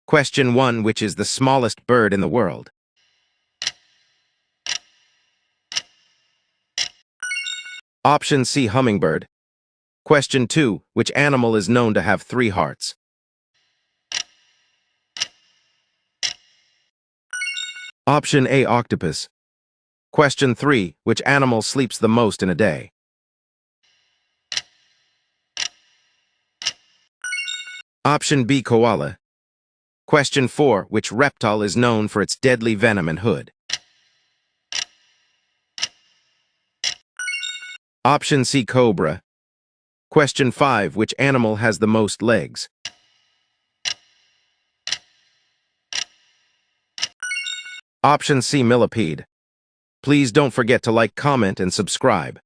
Question 1. Which is the smallest bird in the world? Option C. Hummingbird. Question 2. Which animal is known to have 3 hearts? Option A. Octopus. Question 3. Which animal sleeps the most in a day? Option B. Koala. Question 4. Which reptile is known for its deadly venom and hood? Option C. Cobra. Question 5. Which animal has the most legs? Option C. Millipede. Please don't forget to like, comment, and subscribe.